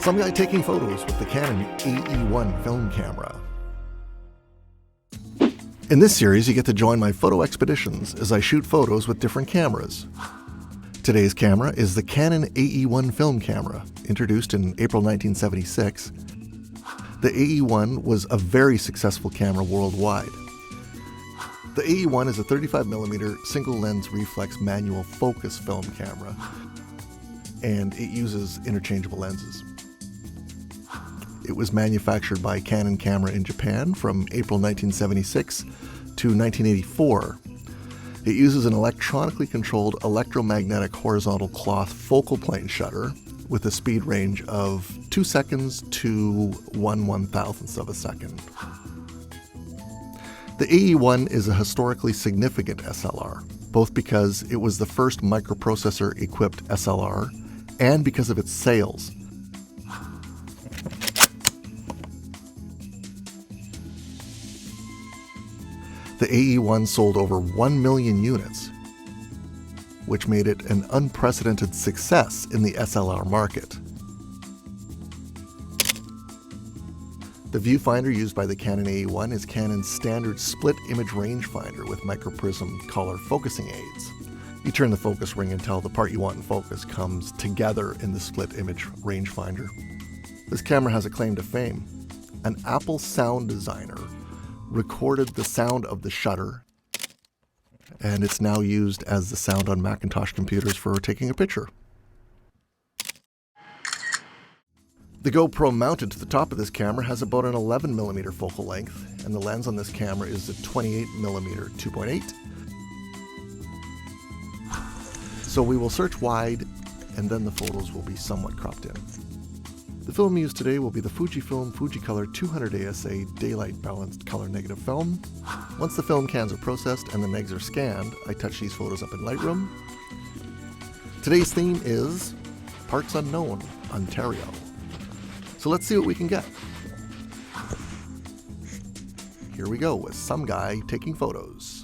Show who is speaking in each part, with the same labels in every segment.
Speaker 1: Some guy taking photos with the Canon AE-1 Film Camera. In this series, you get to join my photo expeditions as I shoot photos with different cameras. Today's camera is the Canon AE-1 Film Camera, introduced in April 1976. The AE-1 was a very successful camera worldwide. The AE-1 is a 35mm single-lens reflex manual focus film camera, and it uses interchangeable lenses. It was manufactured by Canon Camera in Japan from April 1976 to 1984. It uses an electronically controlled electromagnetic horizontal cloth focal plane shutter with a speed range of 2 seconds to 1/1000th of a second. The AE-1 is a historically significant SLR, both because it was the first microprocessor-equipped SLR and because of its sales. The AE-1 sold over 1 million units, which made it an unprecedented success in the SLR market. The viewfinder used by the Canon AE-1 is Canon's standard split image rangefinder with microprism color focusing aids. You turn the focus ring until the part you want in focus comes together in the split image rangefinder. This camera has a claim to fame. An Apple sound designer recorded the sound of the shutter, and it's now used as the sound on Macintosh computers for taking a picture. The GoPro mounted to the top of this camera has about an 11mm focal length, and the lens on this camera is a 28mm 2.8. So we will search wide, and then the photos will be somewhat cropped in. The film used today will be the Fujifilm Fujicolor 200 ASA Daylight Balanced Color Negative Film. Once the film cans are processed and the negs are scanned, I touch these photos up in Lightroom. Today's theme is Parts Unknown, Ontario. So let's see what we can get. Here we go with some guy taking photos.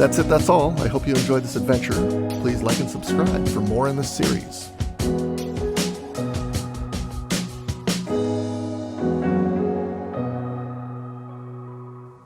Speaker 1: That's it, that's all. I hope you enjoyed this adventure. Please like and subscribe for more in this series.